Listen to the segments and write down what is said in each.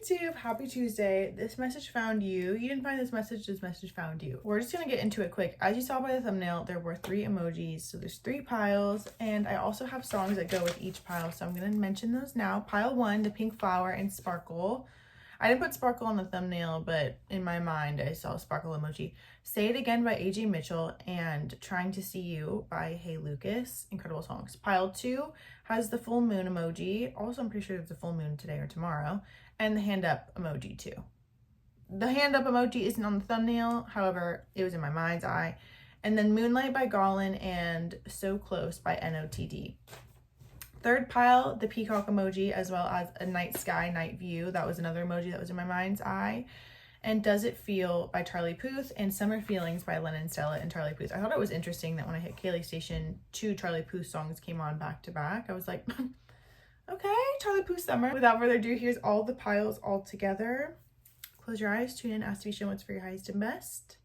YouTube, happy Tuesday. This message found you. You didn't find this message found you. We're just gonna get into it quick. As you saw by the thumbnail, there were 3 emojis. So there's 3 piles, and I also have songs that go with each pile. So I'm gonna mention those now. Pile 1, the pink flower and sparkle. I didn't put sparkle on the thumbnail, but in my mind, I saw a sparkle emoji. Say It Again by AJ Mitchell and Trying to See You by Helloooooo. Incredible songs. Pile 2 has the full moon emoji. Also, I'm pretty sure there's a full moon today or tomorrow. And the hand up emoji too. The hand up emoji isn't on the thumbnail. However, it was in my mind's eye. And then Moonlight by Garland and So Close by NOTD. Third pile, the peacock emoji, as well as a night sky, night view. That was another emoji that was in my mind's eye. And Does It Feel by Charlie Puth and Summer Feelings by Lennon Stella and Charlie Puth. I thought it was interesting that when I hit Kayleigh station, 2 Charlie Puth songs came on back to back. I was like, okay, Charlie Puth Summer. Without further ado, here's all the piles all together. Close your eyes, tune in, ask to be shown what's for your highest and best.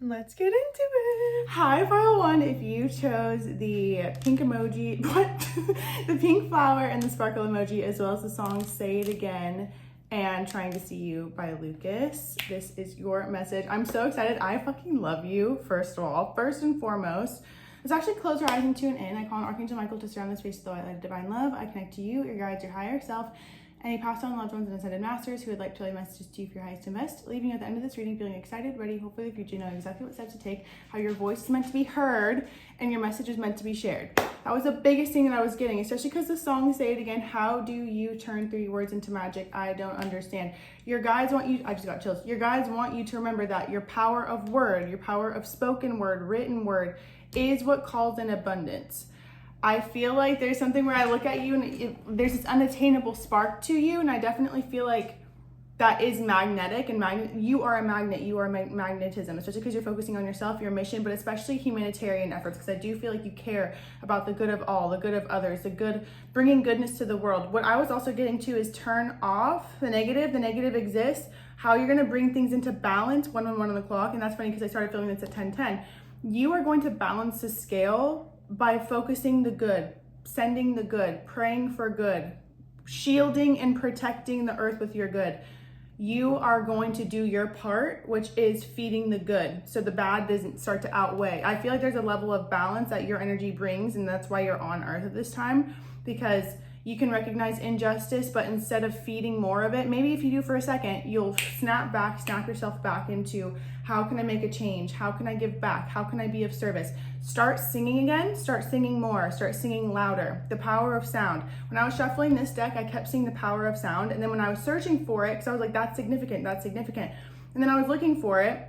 Let's get into it. Hi, pile 1. If you chose the pink emoji, the pink flower and the sparkle emoji, as well as the song Say It Again and Trying to See You by Lucas, this is your message. I'm so excited. I fucking love you, first of all. First and foremost, let's actually close your eyes and tune in. I call on Archangel Michael to surround the space with the white light of divine love. I connect to you, your guides, your higher self, any past on loved ones and ascended masters who would like to relay messages to you for your highest and best, leaving you at the end of this reading feeling excited, ready, hopefully the future, knowing exactly what steps to take, how your voice is meant to be heard, and your message is meant to be shared. That was the biggest thing that I was getting, especially because the song Say It Again, how do you turn 3 words into magic? I don't understand. Your guides want you, I just got chills. Your guides want you to remember that your power of word, your power of spoken word, written word, is what calls in abundance. I feel like there's something where I look at you and there's this unattainable spark to you, and I definitely feel like that is magnetic, and you are a magnet, you are magnetism, especially because you're focusing on yourself, your mission, but especially humanitarian efforts, because I do feel like you care about the good of all, the good of others, the good, bringing goodness to the world. What I was also getting to is turn off the negative exists, how you're going to bring things into balance, 1:11 on the clock, and that's funny because I started feeling this at 10:10. You are going to balance the scale by focusing the good, sending the good, praying for good, shielding and protecting the earth with your good. You are going to do your part, which is feeding the good, so the bad doesn't start to outweigh. I feel like there's a level of balance that your energy brings, and that's why you're on earth at this time, because you can recognize injustice, but instead of feeding more of it, maybe if you do for a second, you'll snap yourself back into, how can I make a change? How can I give back? How can I be of service? Start singing again, start singing more, start singing louder. The power of sound. When I was shuffling this deck, I kept seeing the power of sound. And then when I was searching for it, because I was like, that's significant. And then I was looking for it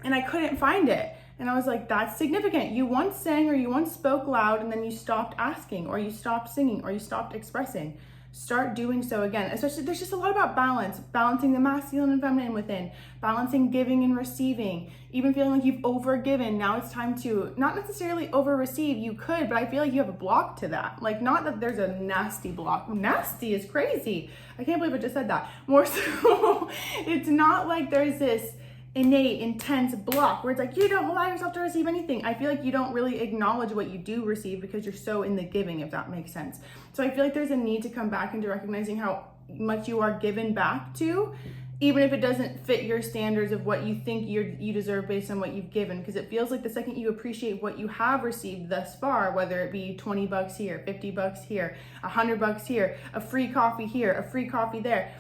and I couldn't find it. And I was like, that's significant. You once sang or you once spoke loud and then you stopped asking, or you stopped singing, or you stopped expressing. Start doing so again. Especially, there's just a lot about balance, balancing the masculine and feminine within, balancing giving and receiving, even feeling like you've overgiven. Now it's time to not necessarily over receive. You could, but I feel like you have a block to that. Like, not that there's a nasty block. Nasty is crazy. I can't believe I just said that. More so, it's not like there's this innate, intense block where it's like, you don't allow yourself to receive anything. I feel like you don't really acknowledge what you do receive because you're so in the giving, if that makes sense. So I feel like there's a need to come back into recognizing how much you are given back to, even if it doesn't fit your standards of what you think you deserve based on what you've given. Because it feels like the second you appreciate what you have received thus far, whether it be 20 bucks here, 50 bucks here, 100 bucks here, a free coffee here, a free coffee there,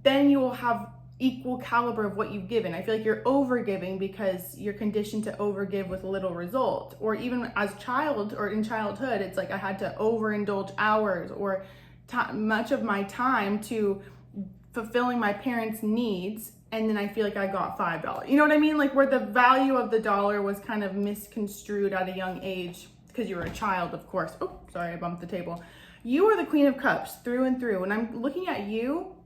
then you will have equal caliber of what you've given. I feel like you're overgiving because you're conditioned to overgive with little result. Or even as a child or in childhood, it's like I had to overindulge hours or much of my time to fulfilling my parents' needs, and then I feel like I got $5. You know what I mean? Like, where the value of the dollar was kind of misconstrued at a young age because you were a child, of course. Oh, sorry, I bumped the table. You are the Queen of Cups through and through. When I'm looking at you,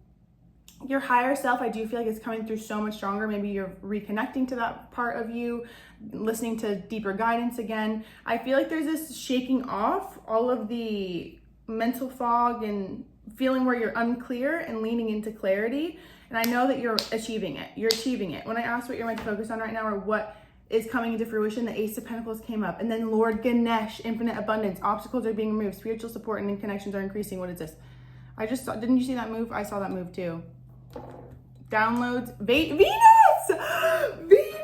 your higher self, I do feel like it's coming through so much stronger. Maybe you're reconnecting to that part of you, listening to deeper guidance again. I feel like there's this shaking off all of the mental fog and feeling where you're unclear and leaning into clarity. And I know that you're achieving it. You're achieving it. When I asked what you're meant to focus on right now, or what is coming into fruition. The Ace of Pentacles came up. And then Lord Ganesh, infinite abundance. Obstacles are being removed. Spiritual support and connections are increasing. What is this? I just saw, didn't you see that move? I saw that move too. Downloads, Venus! Venus!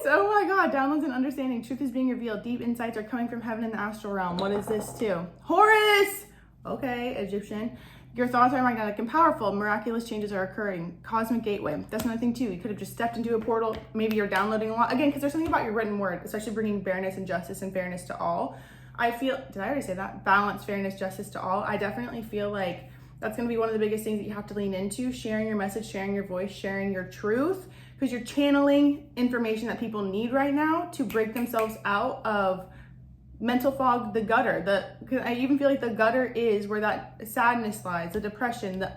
Oh my God, downloads and understanding. Truth is being revealed. Deep insights are coming from heaven in the astral realm. What is this too? Horus! Okay, Egyptian. Your thoughts are magnetic and powerful. Miraculous changes are occurring. Cosmic gateway. That's another thing too. You could have just stepped into a portal. Maybe you're downloading a lot. Again, because there's something about your written word, especially bringing fairness and justice and fairness to all. I feel, did I already say that? Balance, fairness, justice to all. I definitely feel like that's going to be one of the biggest things that you have to lean into. Sharing your message, sharing your voice, sharing your truth. Because you're channeling information that people need right now to break themselves out of mental fog, the gutter. I even feel like the gutter is where that sadness lies, the depression, the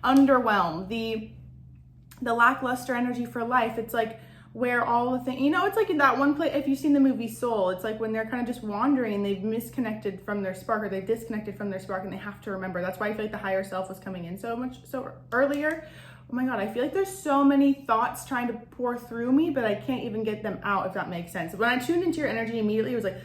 underwhelm, the lackluster energy for life. It's like where all the things, it's like in that one place, if you've seen the movie Soul, it's like when they're kind of just wandering and they've disconnected from their spark and they have to remember. That's why I feel like the higher self was coming in so earlier. Oh my God, I feel like there's so many thoughts trying to pour through me, but I can't even get them out, if that makes sense. When I tuned into your energy immediately, it was like,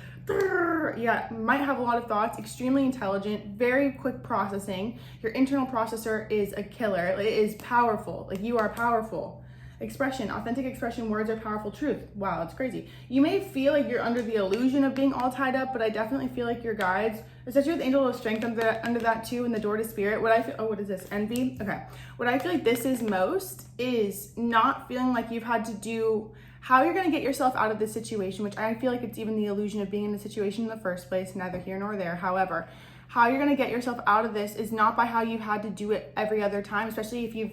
yeah, might have a lot of thoughts, extremely intelligent, very quick processing. Your internal processor is a killer. It is powerful. Like, you are powerful. Expression, authentic expression, words are powerful truth. Wow, that's crazy. You may feel like you're under the illusion of being all tied up, but I definitely feel like your guides, especially with Angel of Strength under that too, and the door to spirit. What is this? Envy? Okay. What I feel like this is most is not feeling like you've had to do how you're going to get yourself out of this situation, which I feel like it's even the illusion of being in the situation in the first place, neither here nor there. However, how you're going to get yourself out of this is not by how you've had to do it every other time, especially if you've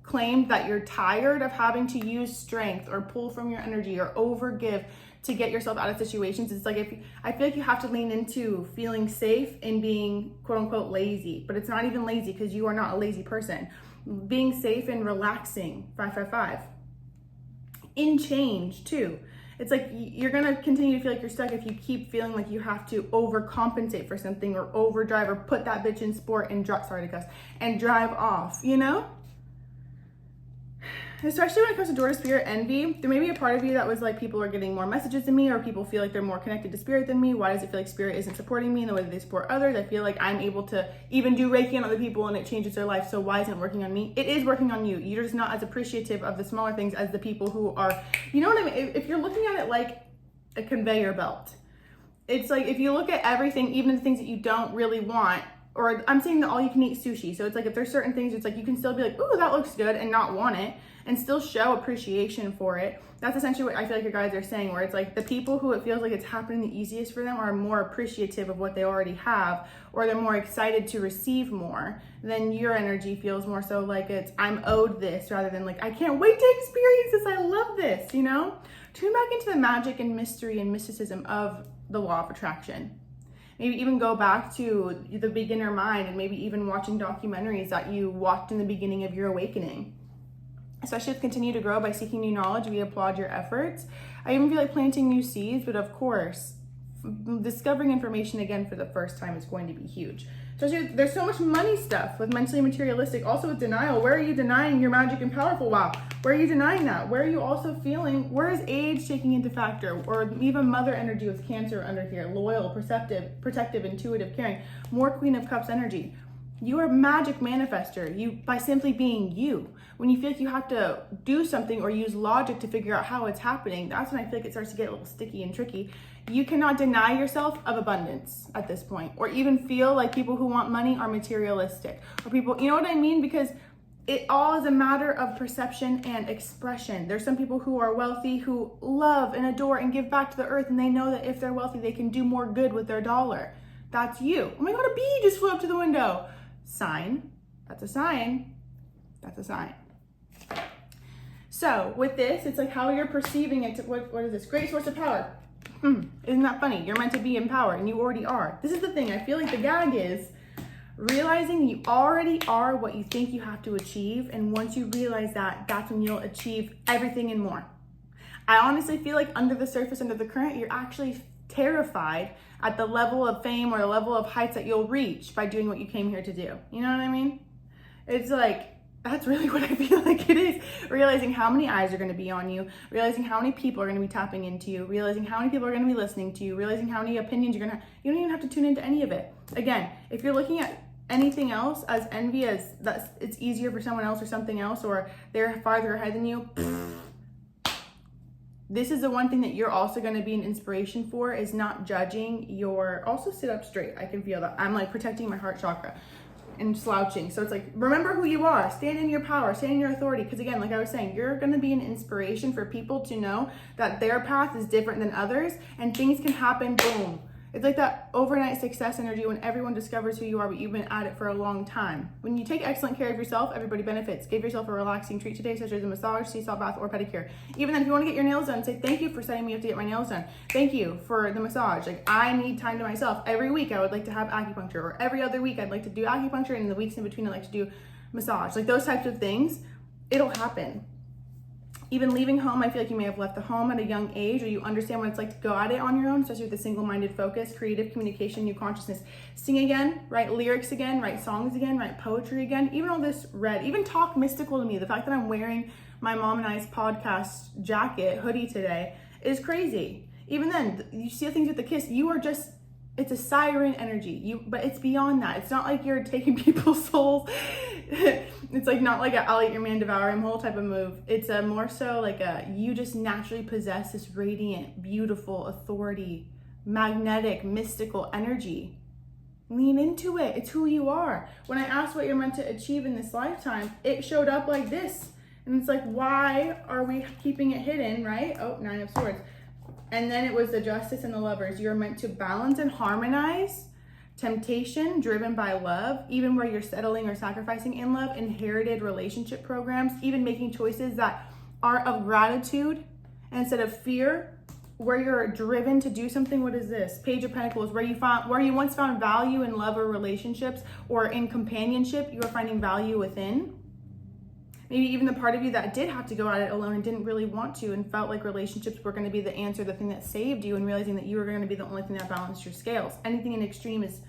claimed that you're tired of having to use strength or pull from your energy or overgive to get yourself out of situations. It's like, I feel like you have to lean into feeling safe and being quote unquote lazy, but it's not even lazy because you are not a lazy person. Being safe and relaxing, 555. In change too. It's like you're gonna continue to feel like you're stuck if you keep feeling like you have to overcompensate for something or overdrive or put that bitch in sport and drive off, Especially when it comes to door to spirit envy, there may be a part of you that was like, people are getting more messages than me, or people feel like they're more connected to spirit than me. Why does it feel like spirit isn't supporting me in the way that they support others? I feel like I'm able to even do Reiki on other people and it changes their life. So why isn't it working on me? It is working on you. You're just not as appreciative of the smaller things as the people who are, you know what I mean? If you're looking at it like a conveyor belt, it's like, if you look at everything, even the things that you don't really want, or I'm saying that all you can eat sushi. So it's like, if there's certain things, it's like, you can still be like, ooh, that looks good, and not want it, and still show appreciation for it. That's essentially what I feel like your guides are saying, where it's like the people who it feels like it's happening the easiest for them are more appreciative of what they already have, or they're more excited to receive more. Then your energy feels more so like it's, I'm owed this, rather than like, I can't wait to experience this, I love this, Tune back into the magic and mystery and mysticism of the law of attraction. Maybe even go back to the beginner mind and maybe even watching documentaries that you watched in the beginning of your awakening. Especially if continue to grow by seeking new knowledge, we applaud your efforts. I even feel like planting new seeds, but of course, discovering information again for the first time is going to be huge. Especially, there's so much money stuff with mentally materialistic. Also with denial, where are you denying your magic and powerful? Wow, where are you denying that? Where are you also feeling, where is age taking into factor? Or even mother energy with Cancer under here, loyal, perceptive, protective, intuitive, caring, more Queen of Cups energy. You are a magic manifester, by simply being you. When you feel like you have to do something or use logic to figure out how it's happening, that's when I feel like it starts to get a little sticky and tricky. You cannot deny yourself of abundance at this point, or even feel like people who want money are materialistic, or people, you know what I mean? Because it all is a matter of perception and expression. There's some people who are wealthy who love and adore and give back to the earth, and they know that if they're wealthy, they can do more good with their dollar. That's you. Oh my God, a bee just flew up to the window. Sign. That's a sign. That's a sign. So with this, it's like how you're perceiving it. What is this? Great source of power. Isn't that funny? You're meant to be in power, and you already are. This is the thing. I feel like the gag is realizing you already are what you think you have to achieve. And once you realize that, that's when you'll achieve everything and more. I honestly feel like under the surface, under the current, you're actually terrified at the level of fame or the level of heights that you'll reach by doing what you came here to do. You know what I mean? It's like, That's really what I feel like it is. Realizing how many eyes are going to be on you, realizing how many people are going to be tapping into you, realizing how many people are going to be listening to you, realizing how many opinions you're going to have. You don't even have to tune into any of it. Again, if you're looking at anything else as envy, as that it's easier for someone else or something else, or they're farther ahead than you, this is the one thing that you're also going to be an inspiration for, is not judging your, also sit up straight. I can feel that. I'm like protecting my heart chakra and slouching. So it's like, remember who you are, stand in your power, stand in your authority. Because again, like I was saying, you're going to be an inspiration for people to know that their path is different than others, and things can happen, boom. It's like that overnight success energy when everyone discovers who you are, but you've been at it for a long time. When you take excellent care of yourself, everybody benefits. Give yourself a relaxing treat today, such as a massage, sea salt bath, or pedicure. Even then, if you want to get your nails done, say thank you for setting me up to get my nails done. Thank you for the massage. Like, I need time to myself. Every week I would like to have acupuncture, or every other week I'd like to do acupuncture, and in the weeks in between I'd like to do massage. Like those types of things, it'll happen. Even leaving home, I feel like you may have left the home at a young age, or you understand what it's like to go at it on your own, especially with a single-minded focus, creative communication, new consciousness. Sing again, write lyrics again, write songs again, write poetry again. Even all this read, even talk mystical to me. The fact that I'm wearing my Mom and I's podcast jacket, hoodie today is crazy. Even then, you see things with the kiss, you are just, it's a siren energy. But it's beyond that. It's not like you're taking people's souls. It's like not like a I'll eat your man, devour him whole type of move. It's a more so like a, you just naturally possess this radiant, beautiful, authority, magnetic, mystical energy. Lean into it. It's who you are. When I asked what you're meant to achieve in this lifetime, it showed up like this. And it's like, why are we keeping it hidden, right? Oh, 9 of Swords. And then it was the Justice and the Lovers. You're meant to balance and harmonize temptation driven by love, even where you're settling or sacrificing in love, inherited relationship programs, even making choices that are of gratitude instead of fear, where you're driven to do something. What is this? Page of Pentacles, where you once found value in love or relationships or in companionship, you are finding value within. Maybe even the part of you that did have to go at it alone and didn't really want to, and felt like relationships were going to be the answer, the thing that saved you, and realizing that you were going to be the only thing that balanced your scales. Anything in extreme is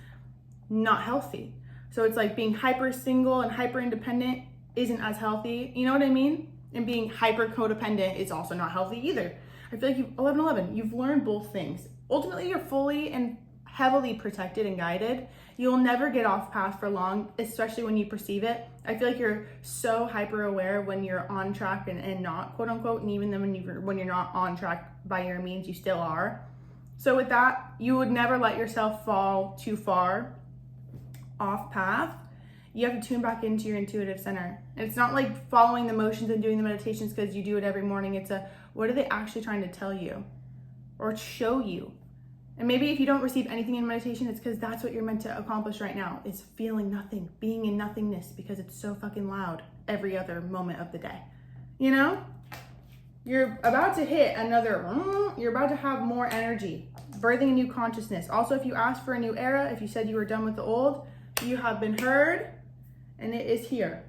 not healthy. So it's like being hyper single and hyper independent isn't as healthy. You know what I mean? And being hyper codependent is also not healthy either. I feel like 11, you've learned both things. Ultimately, you're fully and heavily protected and guided. You'll never get off path for long, especially when you perceive it. I feel like you're so hyper aware when you're on track and not, quote unquote, and even then when you're not on track by your means, you still are. So with that, you would never let yourself fall too far off path. You have to tune back into your intuitive center. And it's not like following the motions and doing the meditations because you do it every morning. It's a, what are they actually trying to tell you or show you? And maybe if you don't receive anything in meditation, it's because that's what you're meant to accomplish right now, is feeling nothing, being in nothingness, because it's so fucking loud every other moment of the day. You know? You're about to hit another, you're about to have more energy, birthing a new consciousness. Also, if you asked for a new era, if you said you were done with the old, you have been heard, and it is here.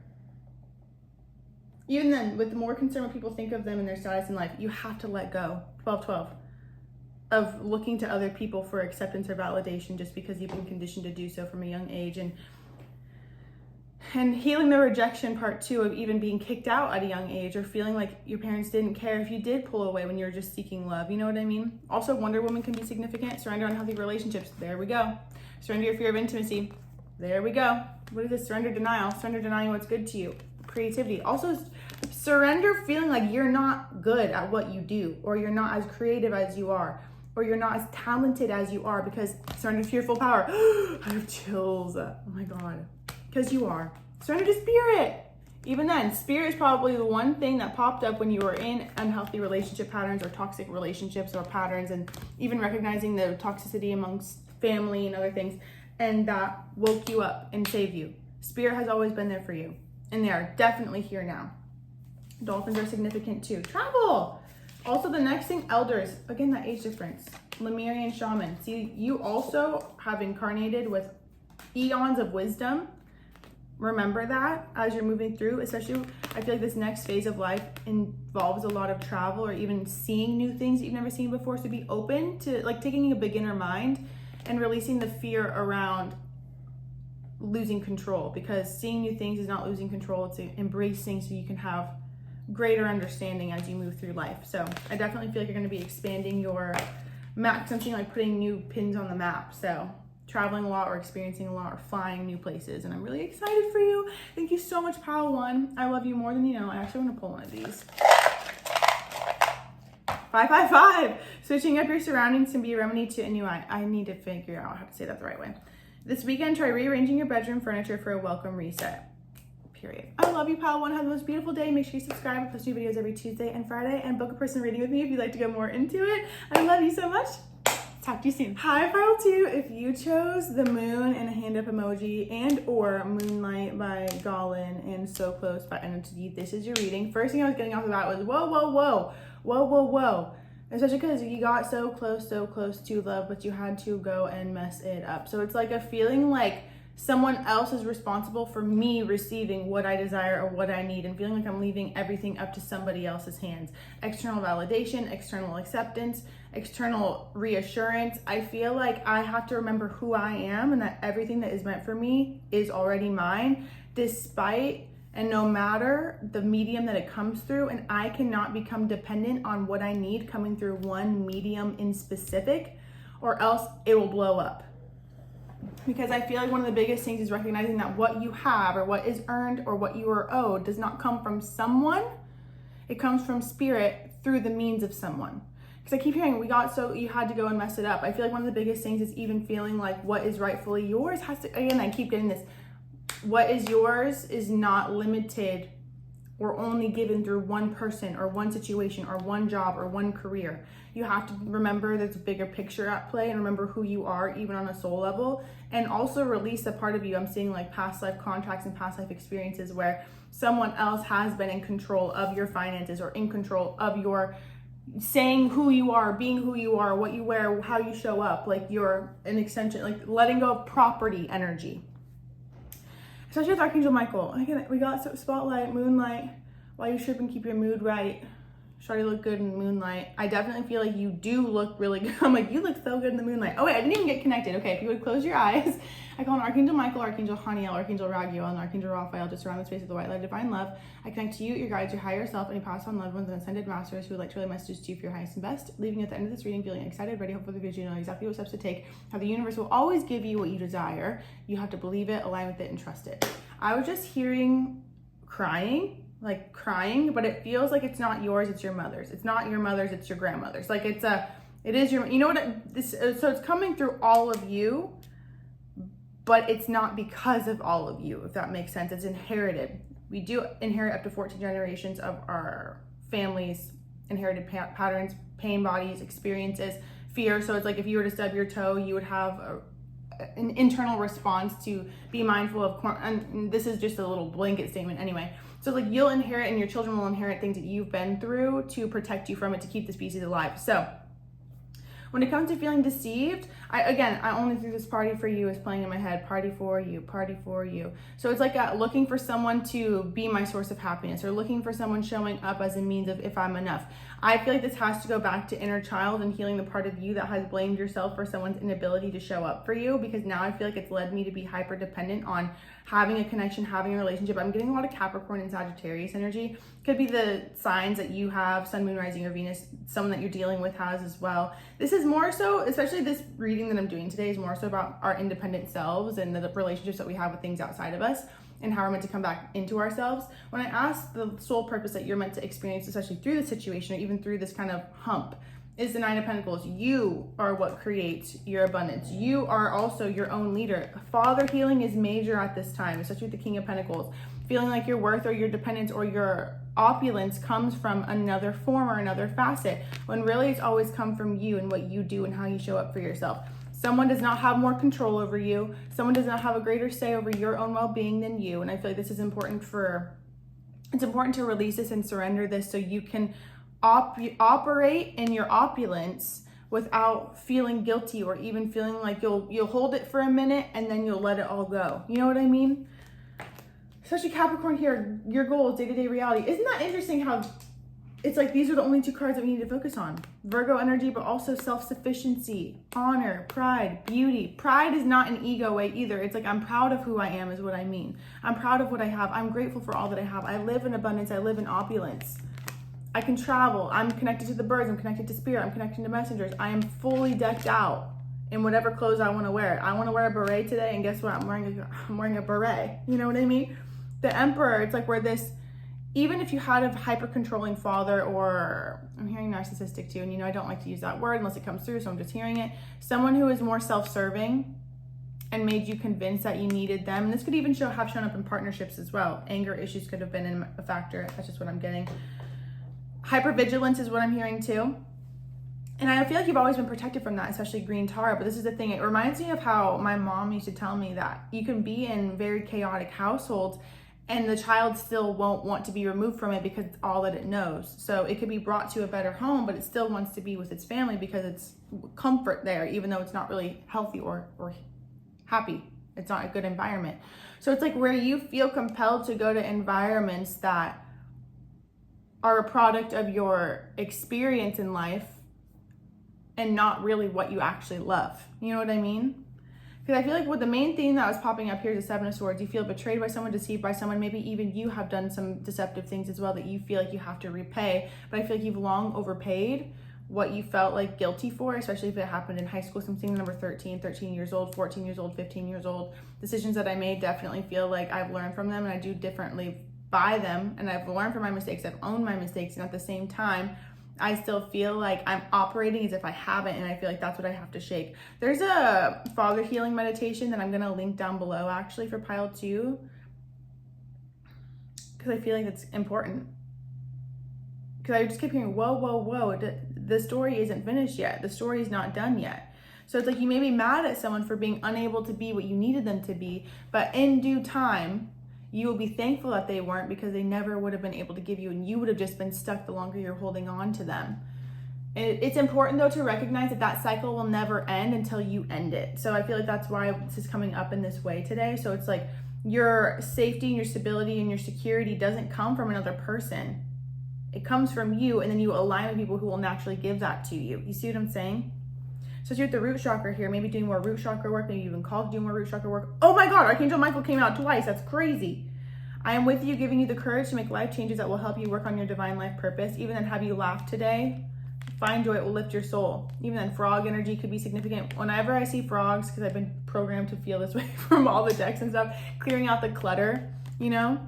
Even then, with the more concerned what people think of them and their status in life, you have to let go, 12-12, of looking to other people for acceptance or validation just because you've been conditioned to do so from a young age. And healing the rejection part too, of even being kicked out at a young age or feeling like your parents didn't care if you did pull away when you were just seeking love. You know what I mean? Also, Wonder Woman can be significant. Surrender unhealthy relationships. There we go. Surrender your fear of intimacy. There we go. What is this? Surrender denial. Surrender denying what's good to you. Creativity. Also, surrender feeling like you're not good at what you do, or you're not as creative as you are, or you're not as talented as you are, because surrender to your full power. I have chills. Oh my God. Because you are. Surrender to spirit. Even then, spirit is probably the one thing that popped up when you were in unhealthy relationship patterns or toxic relationships or patterns, and even recognizing the toxicity amongst family and other things, and that woke you up and saved you. Spirit has always been there for you, and they are definitely here now. Dolphins are significant too. Travel. Also, the next thing, elders. Again, that age difference. Lemurian shaman. See, you also have incarnated with eons of wisdom. Remember that as you're moving through, especially I feel like this next phase of life involves a lot of travel or even seeing new things that you've never seen before. So be open to like taking a beginner mind and releasing the fear around losing control, because seeing new things is not losing control. It's embracing so you can have greater understanding as you move through life. So I definitely feel like you're going to be expanding your map, something like putting new pins on the map. So traveling a lot or experiencing a lot or flying new places. And I'm really excited for you. Thank you so much, Pile One. I love you more than you know. I actually want to pull one of these. 555. Switching up your surroundings can be a remedy to a new eye. I need to figure out how to say that the right way. This weekend, try rearranging your bedroom furniture for a welcome reset. Period. I love you, Pile One. Have the most beautiful day. Make sure you subscribe. I post new videos every Tuesday and Friday, and book a personal reading with me if you'd like to go more into it. I love you so much. Talk to you soon. Hi, Pile Two. If you chose the moon and a hand up emoji and or Moonlight by Gollin and So Close by Entity, this is your reading. First thing I was getting off the bat was whoa, whoa, whoa, whoa, whoa, whoa. Especially because you got so close to love, but you had to go and mess it up. So it's like a feeling like someone else is responsible for me receiving what I desire or what I need, and feeling like I'm leaving everything up to somebody else's hands. External validation, external acceptance, external reassurance. I feel like I have to remember who I am and that everything that is meant for me is already mine, despite and no matter the medium that it comes through. And I cannot become dependent on what I need coming through one medium in specific, or else it will blow up. Because I feel like one of the biggest things is recognizing that what you have or what is earned or what you are owed does not come from someone. It comes from spirit through the means of someone. Because I keep hearing you had to go and mess it up. I feel like one of the biggest things is even feeling like what is rightfully yours has to, again, I keep getting this, what is yours is not limited or only given through one person or one situation or one job or one career. You have to remember there's a bigger picture at play, and remember who you are even on a soul level, and also release a part of you. I'm seeing like past life contracts and past life experiences where someone else has been in control of your finances or in control of your saying who you are, being who you are, what you wear, how you show up, like you're an extension, like letting go of property energy. Especially with Archangel Michael. Again, we got spotlight, moonlight, while you should and keep your mood right. Try to look good in the moonlight. I definitely feel like you do look really good. I'm like, you look so good in the moonlight. Oh wait, I didn't even get connected. Okay, if you would close your eyes. I call on Archangel Michael, Archangel Haniel, Archangel Raguel, and Archangel Raphael to surround the space of the white light of divine love. I connect to you, your guides, your higher self, any past on loved ones, and ascended masters who would like to relay messages to you for your highest and best. Leaving at the end of this reading feeling excited, ready, hopeful, because you know exactly what steps to take. How the universe will always give you what you desire. You have to believe it, align with it, and trust it. I was just hearing crying, but it feels like it's not yours, it's your mother's. It's not your mother's, it's your grandmother's. Like it is your, you know what, so it's coming through all of you, but it's not because of all of you, if that makes sense. It's inherited. We do inherit up to 14 generations of our family's inherited patterns, pain bodies, experiences, fear. So it's like if you were to stub your toe, you would have an internal response to be mindful of, and this is just a little blanket statement anyway. So like you'll inherit, and your children will inherit things that you've been through to protect you from it, to keep the species alive. So when it comes to feeling deceived, I only threw this party for you is playing in my head. Party for you, party for you. So it's like looking for someone to be my source of happiness, or looking for someone showing up as a means of if I'm enough. I feel like this has to go back to inner child and healing the part of you that has blamed yourself for someone's inability to show up for you, because now I feel like it's led me to be hyper dependent on having a connection, having a relationship. I'm getting a lot of Capricorn and Sagittarius energy. Could be the signs that you have, Sun, Moon, Rising, or Venus, someone that you're dealing with has as well. This is more so, especially this reading that I'm doing today is more so about our independent selves and the relationships that we have with things outside of us, and how we're meant to come back into ourselves. When I ask the soul purpose that you're meant to experience, especially through this situation or even through this kind of hump, is the Nine of Pentacles. You are what creates your abundance. You are also your own leader. Father healing is major at this time, especially with the King of Pentacles. Feeling like your worth or your dependence or your opulence comes from another form or another facet, when really it's always come from you and what you do and how you show up for yourself. Someone does not have more control over you. Someone does not have a greater say over your own well-being than you. And I feel like this is important to release this and surrender this, so you can operate in your opulence without feeling guilty, or even feeling like you'll hold it for a minute and then you'll let it all go. You know what I mean? Especially Capricorn here, your goals, day-to-day reality. Isn't that interesting how it's like these are the only two cards that we need to focus on. Virgo energy, but also self-sufficiency, honor, pride, beauty. Pride is not an ego way either. It's like, I'm proud of who I am is what I mean. I'm proud of what I have. I'm grateful for all that I have. I live in abundance. I live in opulence. I can travel. I'm connected to the birds. I'm connected to spirit. I'm connected to messengers. I am fully decked out in whatever clothes I want to wear. I want to wear a beret today, and guess what? I'm wearing a beret. You know what I mean? The Emperor, it's like where this, even if you had a hyper-controlling father, or I'm hearing narcissistic too, and you know I don't like to use that word unless it comes through, so I'm just hearing it. Someone who is more self-serving and made you convinced that you needed them. And this could even have shown up in partnerships as well. Anger issues could have been a factor. That's just what I'm getting. Hypervigilance is what I'm hearing too. And I feel like you've always been protected from that, especially green Tara. But this is the thing. It reminds me of how my mom used to tell me that you can be in very chaotic households and the child still won't want to be removed from it because it's all that it knows. So it could be brought to a better home, but it still wants to be with its family because it's comfort there, even though it's not really healthy or happy. It's not a good environment. So it's like where you feel compelled to go to environments that are a product of your experience in life and not really what you actually love. You know what I mean? Because I feel like what the main theme that was popping up here is the Seven of Swords. You feel betrayed by someone, deceived by someone. Maybe even you have done some deceptive things as well that you feel like you have to repay. But I feel like you've long overpaid what you felt like guilty for, especially if it happened in high school. So I'm seeing number 13 years old, 14 years old, 15 years old. Decisions that I made definitely feel like I've learned from them and I do differently by them. And I've learned from my mistakes. I've owned my mistakes. And at the same time, I still feel like I'm operating as if I haven't, and I feel like that's what I have to shake. There's a father healing meditation that I'm going to link down below actually for pile 2, because I feel like it's important. Because I just keep hearing, whoa, whoa, whoa, the story isn't finished yet. The story is not done yet. So it's like you may be mad at someone for being unable to be what you needed them to be, but in due time, you will be thankful that they weren't, because they never would have been able to give you, and you would have just been stuck the longer you're holding on to them. It's important though to recognize that that cycle will never end until you end it. So I feel like that's why this is coming up in this way today. So it's like your safety and your stability and your security doesn't come from another person. It comes from you, and then you align with people who will naturally give that to you. You see what I'm saying? So you're at the root chakra here, maybe doing more root chakra work, maybe even called to do more root chakra work. Oh my God, Archangel Michael came out twice. That's crazy. I am with you, giving you the courage to make life changes that will help you work on your divine life purpose. Even then, have you laugh today? Find joy, it will lift your soul. Even then, frog energy could be significant. Whenever I see frogs, because I've been programmed to feel this way from all the decks and stuff, clearing out the clutter, you know?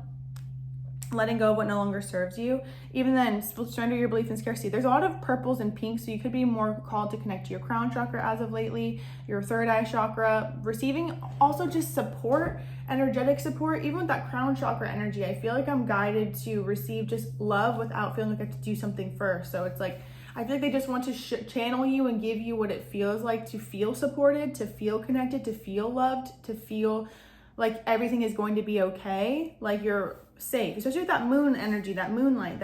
Letting go of what no longer serves you. Even then, surrender your belief in scarcity. There's a lot of purples and pinks, so you could be more called to connect to your crown chakra as of lately, your third eye chakra, receiving also just support, energetic support. Even with that crown chakra energy, I feel like I'm guided to receive just love without feeling like I have to do something first. So it's like, I feel like they just want to channel you and give you what it feels like to feel supported, to feel connected, to feel loved, to feel like everything is going to be okay, like you're safe, especially with that moon energy, that moonlight.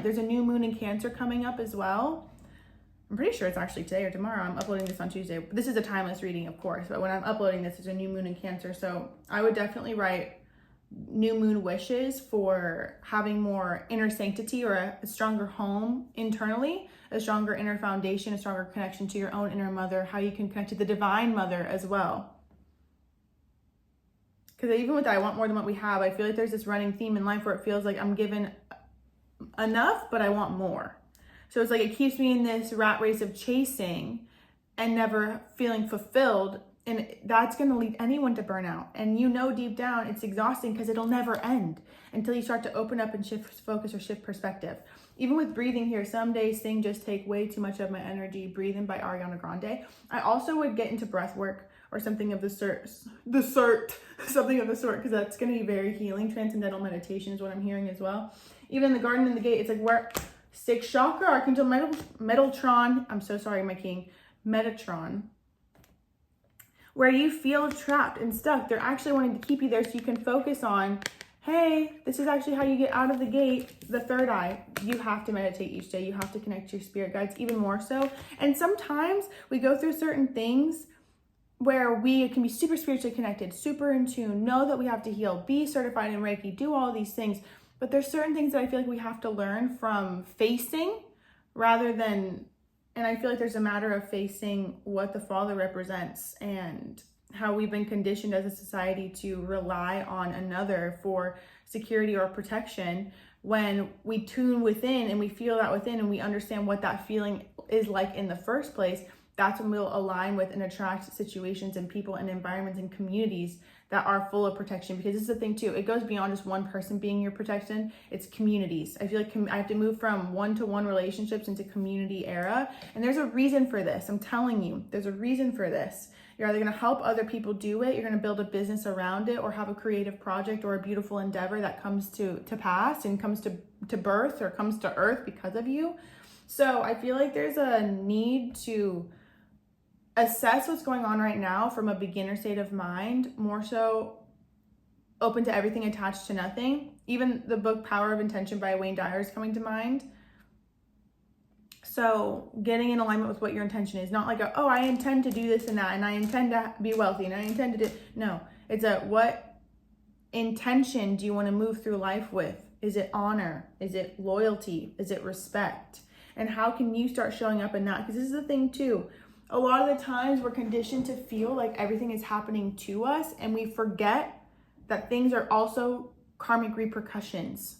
There's a new moon in Cancer coming up as well. I'm pretty sure it's actually today or tomorrow. I'm uploading this on Tuesday. This is a timeless reading, of course, but when I'm uploading this, there's a new moon in Cancer. So I would definitely write new moon wishes for having more inner sanctity or a stronger home internally, a stronger inner foundation, a stronger connection to your own inner mother, how you can connect to the divine mother as well. Because even with that, I want more than what we have. I feel like there's this running theme in life where it feels like I'm given enough, but I want more. So it's like it keeps me in this rat race of chasing and never feeling fulfilled. And that's going to lead anyone to burnout. And you know deep down it's exhausting because it'll never end until you start to open up and shift focus or shift perspective. Even with breathing here, some days things just take way too much of my energy. Breathing by Ariana Grande. I also would get into breath work or something of something of the sort, because that's going to be very healing. Transcendental meditation is what I'm hearing as well. Even in the garden and the gate, it's like where 6th chakra, Archangel Metatron, I'm so sorry, my king, Metatron, where you feel trapped and stuck. They're actually wanting to keep you there so you can focus on, hey, this is actually how you get out of the gate, the third eye. You have to meditate each day. You have to connect to your spirit guides even more so. And sometimes we go through certain things where we can be super spiritually connected, super in tune, know that we have to heal, be certified in Reiki, do all these things. But there's certain things that I feel like we have to learn from facing rather than, and I feel like there's a matter of facing what the Father represents and how we've been conditioned as a society to rely on another for security or protection. When we tune within and we feel that within and we understand what that feeling is like in the first place, that's when we'll align with and attract situations and people and environments and communities that are full of protection. Because this is the thing too, it goes beyond just one person being your protection, it's communities. I feel like I have to move from one-to-one relationships into community era. And there's a reason for this. I'm telling you, there's a reason for this. You're either gonna help other people do it, you're gonna build a business around it, or have a creative project or a beautiful endeavor that comes to pass and comes to birth or comes to earth because of you. So I feel like there's a need to assess what's going on right now from a beginner state of mind, more so open to everything, attached to nothing. Even the book Power of Intention by Wayne Dyer is coming to mind. So getting in alignment with what your intention is, not like I intend to do this and that, and I intend to be wealthy, and I intend to do, no, it's what intention do you want to move through life with? Is it honor? Is it loyalty? Is it respect? And how can you start showing up in that? Because this is the thing too. A lot of the times we're conditioned to feel like everything is happening to us, and we forget that things are also karmic repercussions.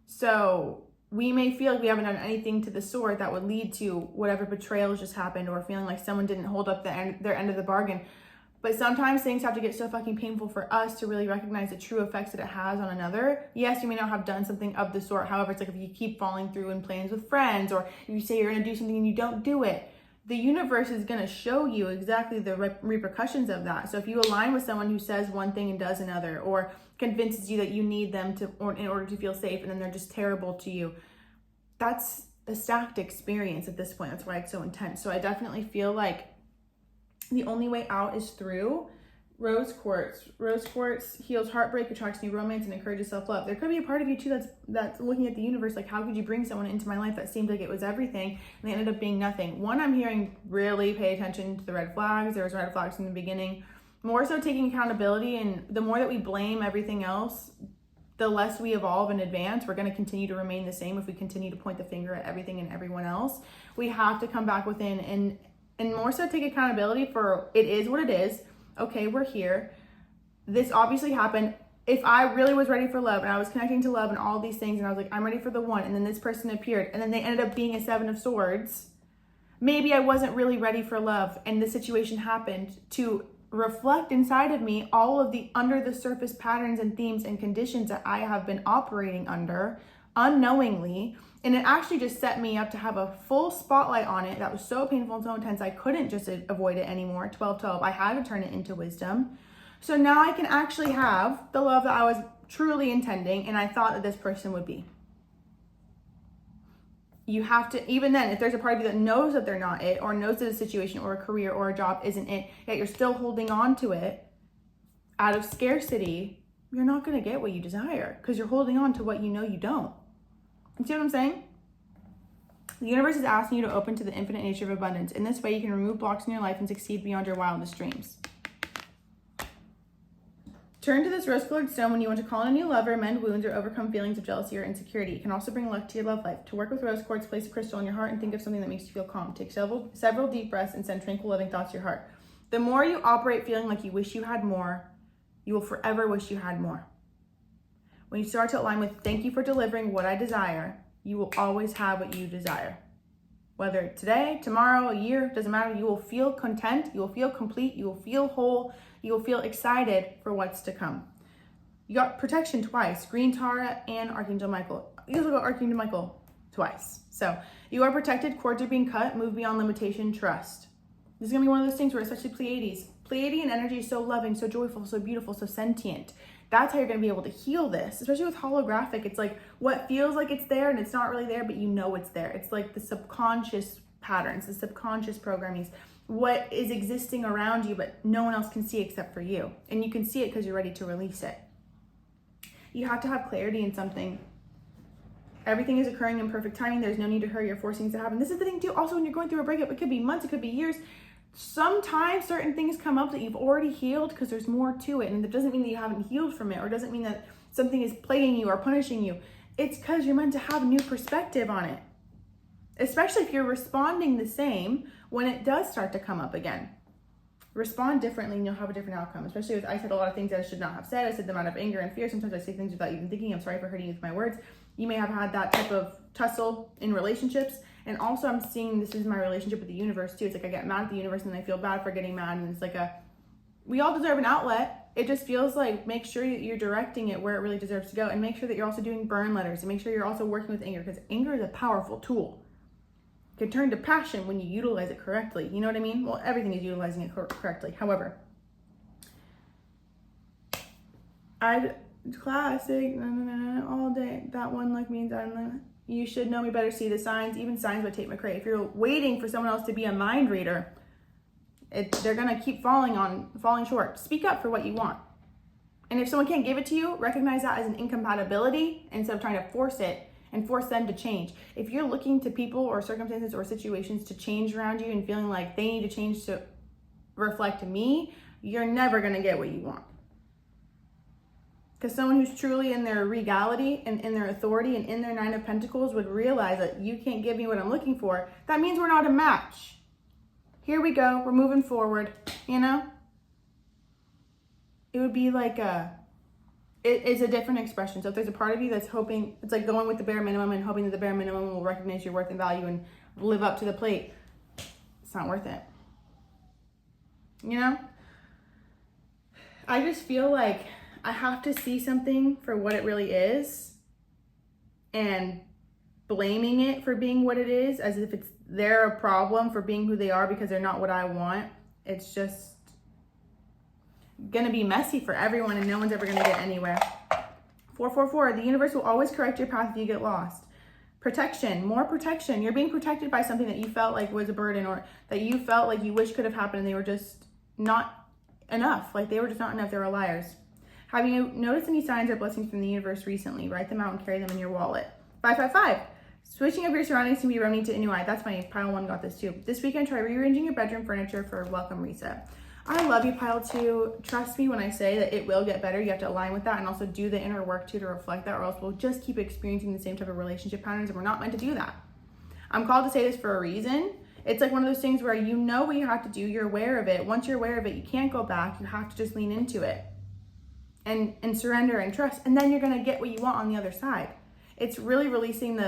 So we may feel like we haven't done anything to the sort that would lead to whatever betrayals just happened, or feeling like someone didn't hold up their end of the bargain. But sometimes things have to get so fucking painful for us to really recognize the true effects that it has on another. Yes, you may not have done something of the sort. However, it's like if you keep falling through in plans with friends, or if you say you're gonna do something and you don't do it, the universe is going to show you exactly the repercussions of that. So if you align with someone who says one thing and does another, or convinces you that you need them in order to feel safe, and then they're just terrible to you, that's a stacked experience at this point. That's why it's so intense. So I definitely feel like the only way out is through rose quartz. Rose quartz heals heartbreak, attracts new romance, and encourages self-love. There could be a part of you too that's looking at the universe like, how could you bring someone into my life that seemed like it was everything and they ended up being nothing? One, I'm hearing really pay attention to the red flags. There was red flags in the beginning. More so taking accountability, and the more that we blame everything else, the less we evolve and advance. We're going to continue to remain the same if we continue to point the finger at everything and everyone else. We have to come back within and more so take accountability for it is what it is. Okay, we're here. This obviously happened. If I really was ready for love and I was connecting to love and all these things, and I was like, I'm ready for the one, and then this person appeared, and then they ended up being a Seven of Swords, maybe I wasn't really ready for love, and the situation happened to reflect inside of me all of the under the surface patterns and themes and conditions that I have been operating under unknowingly. And it actually just set me up to have a full spotlight on it that was so painful and so intense. I couldn't just avoid it anymore. 12-12. I had to turn it into wisdom. So now I can actually have the love that I was truly intending and I thought that this person would be. You have to, even then, if there's a part of you that knows that they're not it, or knows that a situation or a career or a job isn't it, yet you're still holding on to it out of scarcity, you're not going to get what you desire because you're holding on to what you know you don't. You see what I'm saying? The universe is asking you to open to the infinite nature of abundance. In this way, you can remove blocks in your life and succeed beyond your wildest dreams. Turn to this rose-colored stone when you want to call in a new lover, mend wounds, or overcome feelings of jealousy or insecurity. It can also bring luck to your love life. To work with rose quartz, place a crystal in your heart and think of something that makes you feel calm. Take several deep breaths and send tranquil, loving thoughts to your heart. The more you operate feeling like you wish you had more, you will forever wish you had more. When you start to align with thank you for delivering what I desire, you will always have what you desire. Whether today, tomorrow, a year, doesn't matter. You will feel content, you will feel complete, you will feel whole, you will feel excited for what's to come. You got protection twice, Green Tara and Archangel Michael. You also got Archangel Michael twice. So you are protected, cords are being cut, move beyond limitation, trust. This is gonna be one of those things where, especially Pleiades, Pleiadian energy is so loving, so joyful, so beautiful, so sentient. That's how you're gonna be able to heal this, especially with holographic. It's like what feels like it's there and it's not really there, but you know it's there. It's like the subconscious patterns, the subconscious programmings, what is existing around you, but no one else can see except for you. And you can see it because you're ready to release it. You have to have clarity in something. Everything is occurring in perfect timing. There's no need to hurry or force things to happen. This is the thing too. Also, when you're going through a breakup, it could be months, it could be years. Sometimes certain things come up that you've already healed because there's more to it. And that doesn't mean that you haven't healed from it, or doesn't mean that something is plaguing you or punishing you. it's because you're meant to have a new perspective on it. Especially if you're responding the same when it does start to come up again. Respond differently and you'll have a different outcome. Especially if I said a lot of things that I should not have said. I said them out of anger and fear. Sometimes I say things without even thinking. I'm sorry for hurting you with my words. You may have had that type of tussle in relationships. And also I'm seeing this is my relationship with the universe too. It's like I get mad at the universe and I feel bad for getting mad. And it's like we all deserve an outlet. It just feels like make sure that you're directing it where it really deserves to go. And make sure that you're also doing burn letters. And make sure you're also working with anger, because anger is a powerful tool. Can turn to passion when you utilize it correctly. You know what I mean? Well, everything is utilizing it correctly. However, classic, all day. That one look means you should know me better, see the signs, even signs by Tate McRae. If you're waiting for someone else to be a mind reader, they're gonna keep falling short. Speak up for what you want. And if someone can't give it to you, recognize that as an incompatibility instead of trying to force it and force them to change. If you're looking to people or circumstances or situations to change around you and feeling like they need to change to reflect me, you're never gonna get what you want. Because someone who's truly in their regality and in their authority and in their 9 of Pentacles would realize that you can't give me what I'm looking for. That means we're not a match. Here we go, we're moving forward, you know? It would be like it is a different expression. So if there's a part of you that's hoping, it's like going with the bare minimum and hoping that the bare minimum will recognize your worth and value and live up to the plate, it's not worth it. You know? I just feel like I have to see something for what it really is and blaming it for being what it is as if they're a problem for being who they are because they're not what I want. It's just gonna be messy for everyone and no one's ever gonna get anywhere. 444, the universe will always correct your path if you get lost. Protection, more protection. You're being protected by something that you felt like was a burden or that you felt like you wish could have happened and they were just not enough. Like they were just not enough, they were liars. Have you noticed any signs or blessings from the universe recently? Write them out and carry them in your wallet. 555, switching up your surroundings can be running to a new eye. That's funny, pile 1 got this too. This weekend, try rearranging your bedroom furniture for a welcome reset. I love you, pile 2. Trust me when I say that it will get better. You have to align with that and also do the inner work too to reflect that, or else we'll just keep experiencing the same type of relationship patterns and we're not meant to do that. I'm called to say this for a reason. It's like one of those things where you know what you have to do, you're aware of it. Once you're aware of it, you can't go back. You have to just lean into it and surrender and trust, and then you're gonna get what you want on the other side. It's really releasing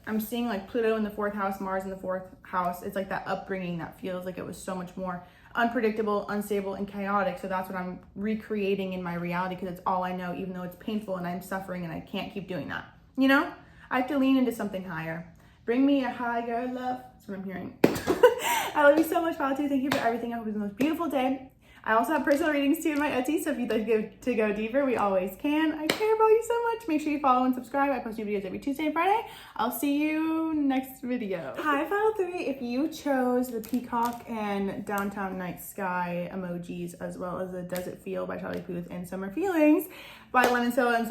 I'm seeing like Pluto in the 4th house, Mars in the 4th house. It's like that upbringing that feels like it was so much more unpredictable, unstable, and chaotic. So that's what I'm recreating in my reality because it's all I know, even though it's painful and I'm suffering and I can't keep doing that. You know, I have to lean into something higher. Bring me a higher love. That's what I'm hearing. I love you so much, Palo 2. Thank you for everything. I hope it's the most beautiful day. I also have personal readings too in my Etsy, so if you'd like to go deeper, we always can. I care about you so much. Make sure you follow and subscribe. I post new videos every Tuesday and Friday. I'll see you next video. Hi, Pile 3. If you chose the peacock and downtown night sky emojis, as well as the Does It Feel by Charlie Puth and Summer Feelings by Lemon Soda and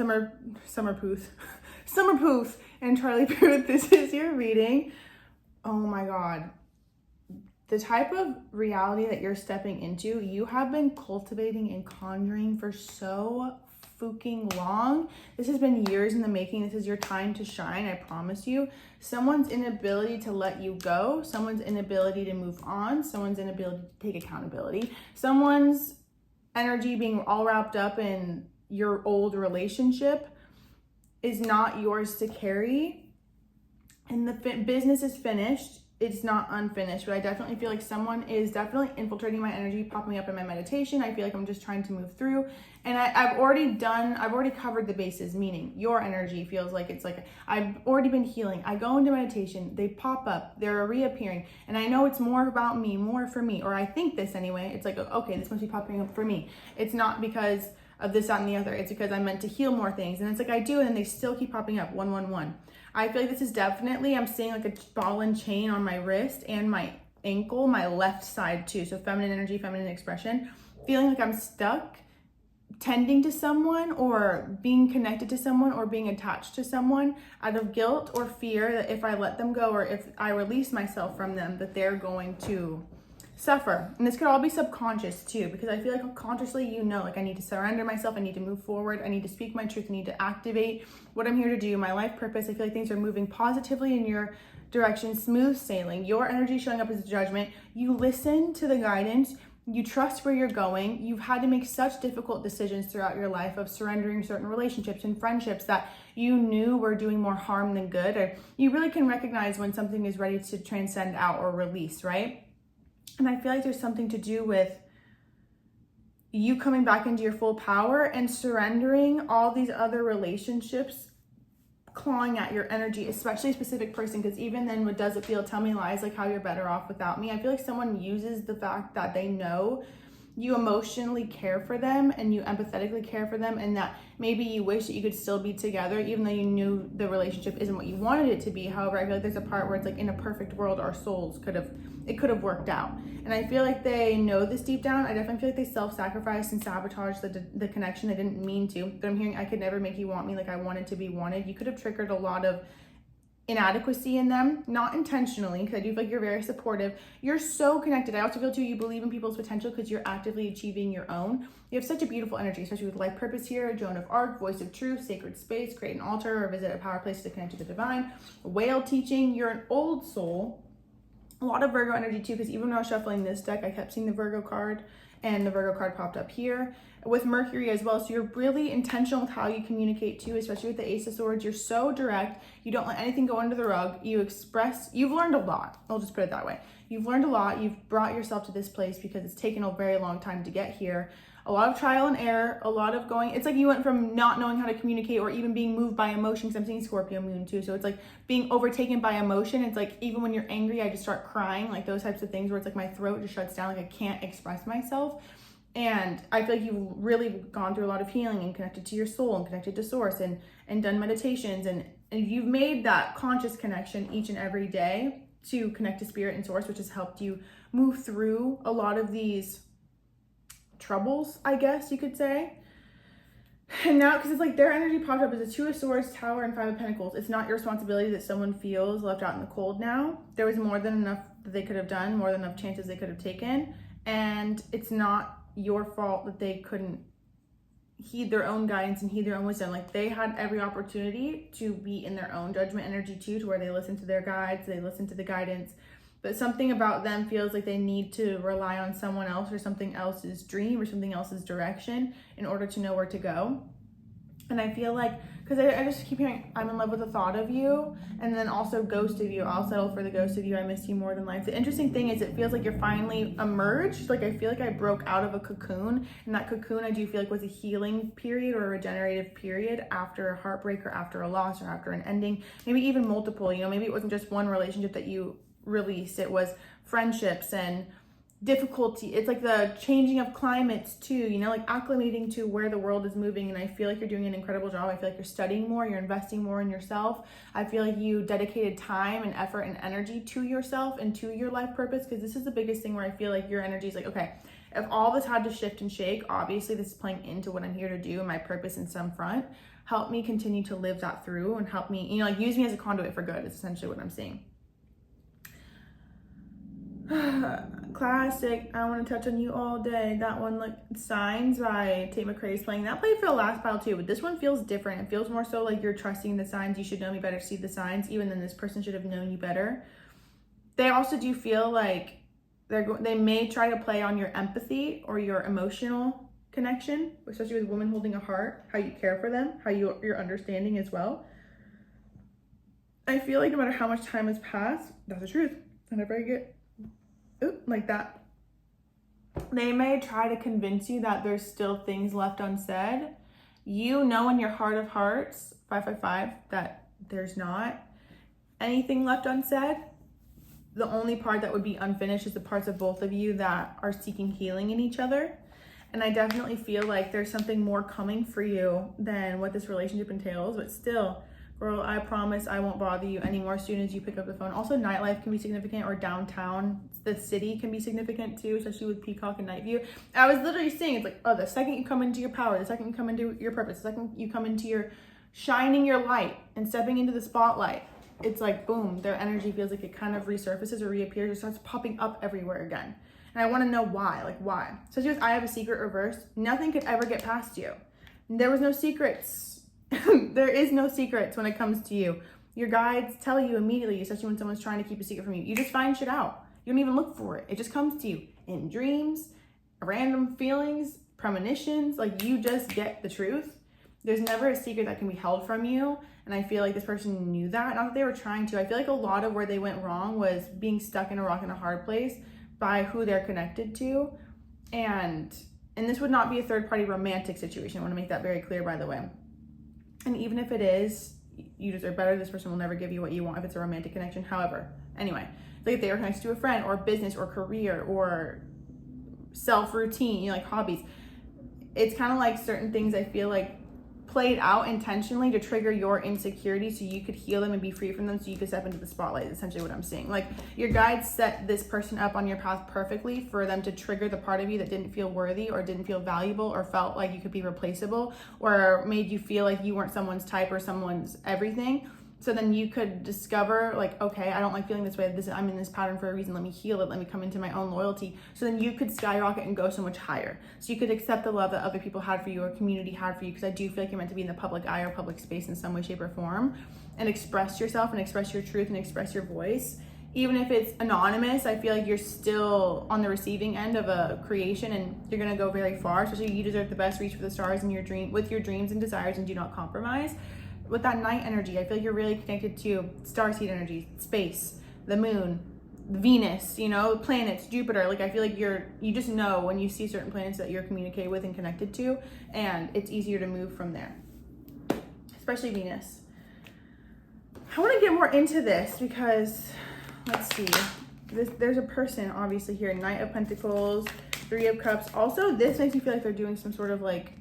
Summer Puth and Charlie Puth, this is your reading. Oh my God. The type of reality that you're stepping into, you have been cultivating and conjuring for so fucking long. This has been years in the making. This is your time to shine, I promise you. Someone's inability to let you go, someone's inability to move on, someone's inability to take accountability, someone's energy being all wrapped up in your old relationship is not yours to carry. And the business is finished. It's not unfinished, but I definitely feel like someone is definitely infiltrating my energy, popping up in my meditation. I feel like I'm just trying to move through. And I've already covered the bases, meaning your energy feels like it's like, I've already been healing. I go into meditation, they pop up, they're reappearing. And I know it's more about me, more for me, or I think this anyway. It's like, okay, this must be popping up for me. It's not because of this, that, and the other. It's because I'm meant to heal more things. And it's like I do, and then they still keep popping up, 111. I feel like this is definitely, I'm seeing like a ball and chain on my wrist and my ankle, my left side too. So feminine energy, feminine expression, feeling like I'm stuck tending to someone or being connected to someone or being attached to someone out of guilt or fear that if I let them go or if I release myself from them, that they're going to suffer. And this could all be subconscious too, because I feel like consciously, you know, like I need to surrender myself, I need to move forward, I need to speak my truth, I need to activate what I'm here to do, my life purpose. I feel like things are moving positively in your direction, smooth sailing. Your energy showing up as judgment. You listen to the guidance, you trust where you're going. You've had to make such difficult decisions throughout your life of surrendering certain relationships and friendships that you knew were doing more harm than good, or you really can recognize when something is ready to transcend out or release, right? And I feel like there's something to do with you coming back into your full power and surrendering all these other relationships clawing at your energy, especially a specific person, because even then, what does it feel? Tell me lies, like how you're better off without me. I feel like someone uses the fact that they know you emotionally care for them and you empathetically care for them, and that maybe you wish that you could still be together even though you knew the relationship isn't what you wanted it to be. However, I feel like there's a part where it's like, in a perfect world, our souls could have worked out. And I feel like they know this deep down. I definitely feel like they self-sacrificed and sabotaged the connection. They didn't mean to, but I'm hearing, I could never make you want me like I wanted to be wanted. You could have triggered a lot of inadequacy in them, not intentionally, because I do feel like you're very supportive. You're so connected. I also feel too, you believe in people's potential because you're actively achieving your own. You have such a beautiful energy, especially with life purpose here, Joan of Arc, voice of truth, sacred space, create an altar or visit a power place to connect to the divine, whale teaching. You're an old soul. A lot of Virgo energy too, because even when I was shuffling this deck, I kept seeing the Virgo card, and the Virgo card popped up here with Mercury as well. So you're really intentional with how you communicate too, especially with the Ace of Swords. You're so direct. You don't let anything go under the rug. You've learned a lot. I'll just put it that way. You've learned a lot. You've brought yourself to this place because it's taken a very long time to get here. A lot of trial and error, a lot of going. It's like you went from not knowing how to communicate or even being moved by emotion, because I'm seeing Scorpio moon too. So it's like being overtaken by emotion. It's like even when you're angry, I just start crying, like those types of things where it's like my throat just shuts down, like I can't express myself. And I feel like you've really gone through a lot of healing and connected to your soul and connected to source and done meditations. And you've made that conscious connection each and every day to connect to spirit and source, which has helped you move through a lot of these troubles, I guess you could say. And now, because it's like their energy popped up as a Two of Swords, Tower, and Five of Pentacles. It's not your responsibility that someone feels left out in the cold now. There was more than enough that they could have done, more than enough chances they could have taken. And it's not your fault that they couldn't heed their own guidance and heed their own wisdom. Like they had every opportunity to be in their own judgment energy too, to where they listen to their guides, they listen to the guidance. But something about them feels like they need to rely on someone else or something else's dream or something else's direction in order to know where to go. And I feel like, because I just keep hearing, I'm in love with the thought of you, and then also ghost of you. I'll settle for the ghost of you. I miss you more than life. The interesting thing is it feels like you're finally emerged. Like I feel like I broke out of a cocoon, and that cocoon I do feel like was a healing period or a regenerative period after a heartbreak or after a loss or after an ending, maybe even multiple, you know, maybe it wasn't just one relationship that you released. It was friendships and difficulty. It's like the changing of climates too, you know, like acclimating to where the world is moving. And I feel like you're doing an incredible job. I feel like you're studying more, you're investing more in yourself. I feel like you dedicated time and effort and energy to yourself and to your life purpose, because this is the biggest thing where I feel like your energy is like, okay, if all this had to shift and shake, obviously this is playing into what I'm here to do and my purpose in some front. Help me continue to live that through and help me, you know, like use me as a conduit for good is essentially what I'm seeing. Classic. I want to touch on you all day. That one, like Signs by Tate McRae's playing. That played for the last pile too, but this one feels different. It feels more so like you're trusting the signs. You should know me better, see the signs, even then this person should have known you better. They also do feel like they may try to play on your empathy or your emotional connection, especially with women holding a heart, how you care for them, how you're understanding as well. I feel like no matter how much time has passed, that's the truth. Whenever I get like that, they may try to convince you that there's still things left unsaid. You know in your heart of hearts, 555, that there's not anything left unsaid. The only part that would be unfinished is the parts of both of you that are seeking healing in each other. And I definitely feel like there's something more coming for you than what this relationship entails, but still, girl, I promise I won't bother you anymore as soon as you pick up the phone. Also, nightlife can be significant, or downtown, the city can be significant too, especially with Peacock and Night View. I was literally saying, it's like, oh, the second you come into your power, the second you come into your purpose, the second you come into your shining your light and stepping into the spotlight, it's like, boom, their energy feels like it kind of resurfaces or reappears or starts popping up everywhere again. And I want to know why, like why. Especially with I have a secret reversed, nothing could ever get past you. There was no secrets. There is no secrets when it comes to you. Your guides tell you immediately, especially when someone's trying to keep a secret from you. You just find shit out. You don't even look for it. It just comes to you in dreams, random feelings, premonitions. Like you just get the truth. There's never a secret that can be held from you. And I feel like this person knew that. Not that they were trying to. I feel like a lot of where they went wrong was being stuck in a rock and a hard place by who they're connected to. And this would not be a third-party romantic situation. I want to make that very clear, by the way. And even if it is, you deserve better. This person will never give you what you want if it's a romantic connection. However, anyway, like if they were connected to a friend or business or career or self-routine, you know, like hobbies, it's kind of like certain things I feel like played out intentionally to trigger your insecurities so you could heal them and be free from them so you could step into the spotlight, is essentially what I'm seeing. Like your guides set this person up on your path perfectly for them to trigger the part of you that didn't feel worthy or didn't feel valuable or felt like you could be replaceable or made you feel like you weren't someone's type or someone's everything. So then you could discover like, okay, I don't like feeling this way. I'm in this pattern for a reason. Let me heal it. Let me come into my own loyalty. So then you could skyrocket and go so much higher. So you could accept the love that other people had for you or community had for you. Because I do feel like you're meant to be in the public eye or public space in some way, shape, or form and express yourself and express your truth and express your voice. Even if it's anonymous, I feel like you're still on the receiving end of a creation and you're going to go very far. Especially you deserve the best. Reach for the stars in your dream with your dreams and desires and do not compromise. With that night energy, I feel like you're really connected to starseed energy, space, the moon, Venus, you know, planets, Jupiter. Like I feel like you just know when you see certain planets that you're communicated with and connected to, and it's easier to move from there, especially Venus. I want to get more into this because, let's see, there's a person obviously here, Knight of Pentacles, Three of Cups. Also, this makes me feel like they're doing some sort of like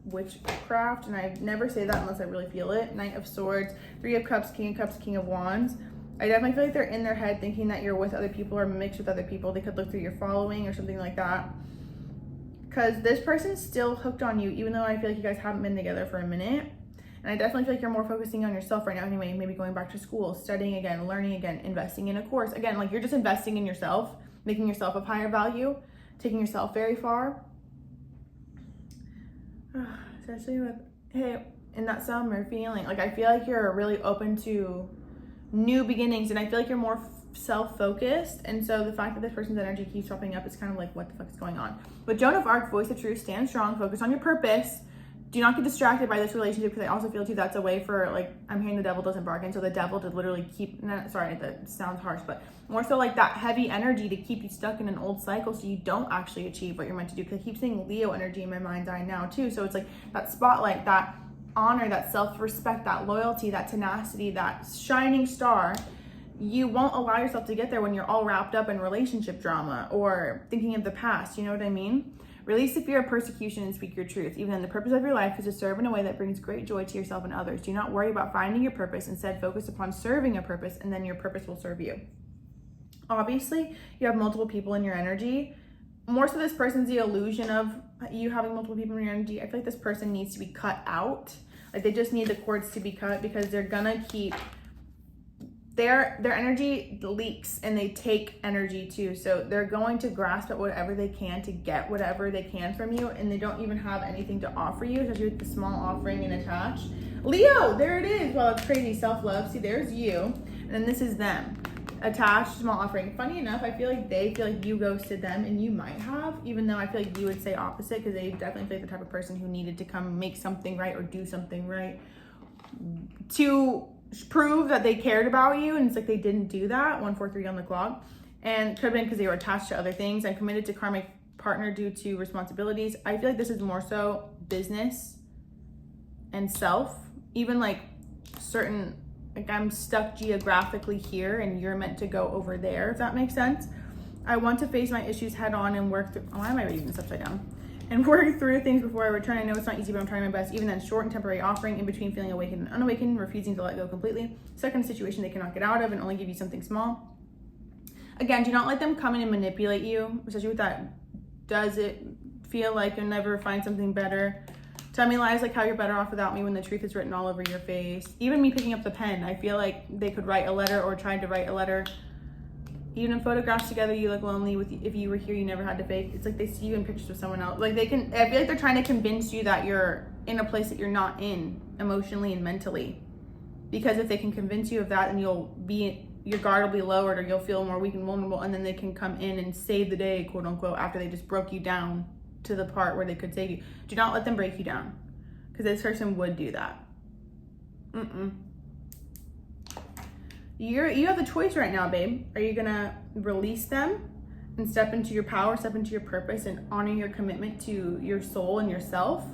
witchcraft, and I never say that unless I really feel it. Knight of Swords, Three of Cups, King of Wands. I definitely feel like they're in their head thinking that you're with other people or mixed with other people. They could look through your following or something like that. Because this person's still hooked on you, even though I feel like you guys haven't been together for a minute. And I definitely feel like you're more focusing on yourself right now anyway, maybe going back to school, studying again, learning again, investing in a course. Again, like you're just investing in yourself, making yourself of higher value, taking yourself very far. Especially with, hey, in that summer feeling, like I feel like you're really open to new beginnings and I feel like you're more self-focused, and so the fact that this person's energy keeps popping up is kind of like, what the fuck is going on? With Joan of Arc, voice the truth, stand strong, focus on your purpose. Do not get distracted by this relationship, because I also feel too that's a way for, like, I'm hearing the devil doesn't bargain, so the devil to literally keep, sorry, that sounds harsh, but more so like that heavy energy to keep you stuck in an old cycle so you don't actually achieve what you're meant to do. Because I keep seeing Leo energy in my mind's eye now too, so it's like that spotlight, that honor, that self-respect, that loyalty, that tenacity, that shining star. You won't allow yourself to get there when you're all wrapped up in relationship drama or thinking of the past, you know what I mean? Release the fear of persecution and speak your truth. Even then, the purpose of your life is to serve in a way that brings great joy to yourself and others. Do not worry about finding your purpose. Instead, focus upon serving a purpose, and then your purpose will serve you. Obviously, you have multiple people in your energy. More so, this person's the illusion of you having multiple people in your energy. I feel like this person needs to be cut out. Like they just need the cords to be cut, because they're gonna keep their energy leaks and they take energy too. So they're going to grasp at whatever they can to get whatever they can from you, and they don't even have anything to offer you, especially with the small offering and attached. Leo, there it is. Well, it's crazy. Self-love. See, there's you, and then this is them. Attached, small offering. Funny enough, I feel like they feel like you ghosted them, and you might have, even though I feel like you would say opposite, because they definitely feel like the type of person who needed to come make something right or do something right to prove that they cared about you, and it's like they didn't do that. 143 on the clock, and could have been because they were attached to other things and committed to karmic partner due to responsibilities. I feel like this is more so business and self, even like certain, like I'm stuck geographically here and you're meant to go over there, if that makes sense. I want to face my issues head on and work through, why am I reading this upside down? And work through things before I return. I know it's not easy, but I'm trying my best. Even then, short and temporary offering, in between feeling awakened and unawakened, refusing to let go completely. Second situation they cannot get out of and only give you something small. Again, do not let them come in and manipulate you, especially with that. Does it feel like you'll never find something better? Tell me lies like how you're better off without me when the truth is written all over your face. Even me picking up the pen, I feel like they could write a letter or tried to write a letter Even in photographs together, you look lonely. If you were here, you never had to fake. It's like they see you in pictures with someone else. Like I feel like they're trying to convince you that you're in a place that you're not in emotionally and mentally. Because if they can convince you of that, then your guard will be lowered, or you'll feel more weak and vulnerable, and then they can come in and save the day, quote unquote, after they just broke you down to the part where they could save you. Do not let them break you down, because this person would do that. You have the choice right now, babe. Are you gonna release them and step into your power, step into your purpose, and honor your commitment to your soul and yourself?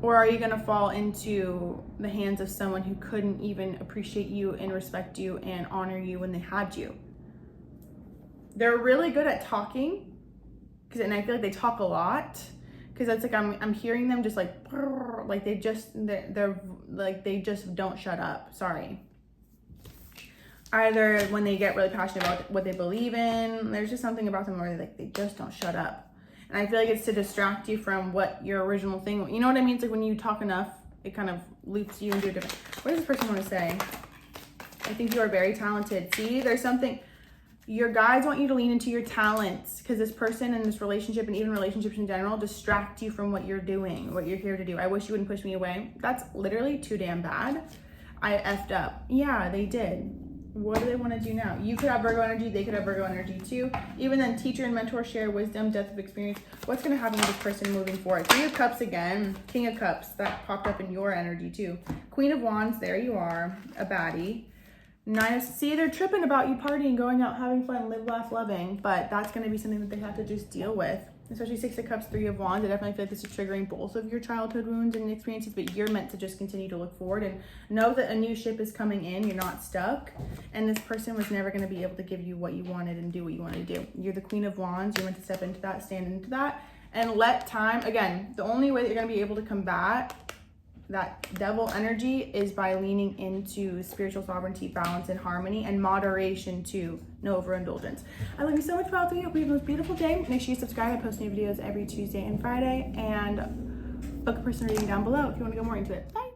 Or are you gonna fall into the hands of someone who couldn't even appreciate you and respect you and honor you when they had you? They're really good at talking, and I feel like they talk a lot, because that's like I'm hearing them just like they just don't shut up. Sorry. Either when they get really passionate about what they believe in, there's just something about them where they just don't shut up. And I feel like it's to distract you from what your original thing, you know what I mean? It's like when you talk enough, it kind of loops you into a different, what does this person want to say? I think you are very talented. See, there's something, your guides want you to lean into your talents, because this person and this relationship, and even relationships in general, distract you from what you're doing, what you're here to do. I wish you wouldn't push me away. That's literally too damn bad. I effed up. Yeah, they did. What do they want to do now? You could have Virgo energy, they could have Virgo energy too. Even then, teacher and mentor share wisdom, depth of experience. What's going to happen with this person moving forward? Three of Cups again, King of Cups, that popped up in your energy too. Queen of Wands, there you are, a baddie. See, they're tripping about you partying, going out, having fun, live, laugh, loving, but that's going to be something that they have to just deal with. Especially Six of Cups, Three of Wands. I definitely feel like this is triggering both of your childhood wounds and experiences, but you're meant to just continue to look forward and know that a new ship is coming in. You're not stuck, and this person was never going to be able to give you what you wanted and do what you wanted to do. You're the Queen of Wands. You're meant to step into that, stand into that, and let time, again, the only way that you're going to be able to combat that devil energy is by leaning into spiritual sovereignty, balance, and harmony, and moderation too. No overindulgence. I love you so much, Pile 3. Hope you have the most beautiful day. Make sure you subscribe. I post new videos every Tuesday and Friday, and book a personal reading down below if you want to go more into it. Bye.